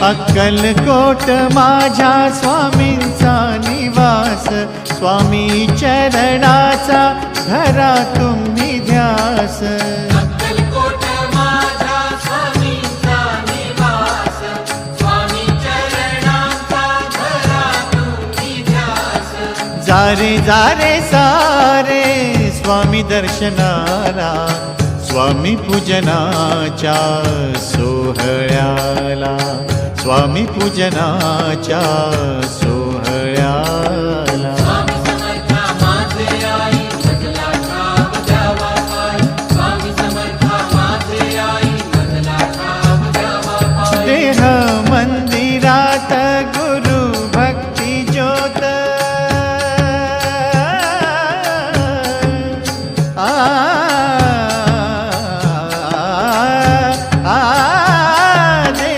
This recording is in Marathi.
अक्कलकोट माझ्या स्वामींचा निवास, स्वामी चरणाचा धरा तुम्ही ध्यास। अक्कलकोट माझ्या स्वामींचा निवास, स्वामी चरणाचा धरा तुम्ही ध्यास। जारे जारे सारे स्वामी दर्शनाला, स्वामी पूजनाच्या सोहळ्याला, स्वामी पूजनाच्या सोहळ्याला। स्वामी समर्था माझे आई मजला ठाव द्यावा पाय, स्वामी समर्था माझे आई मजला ठाव द्यावा पाय। देह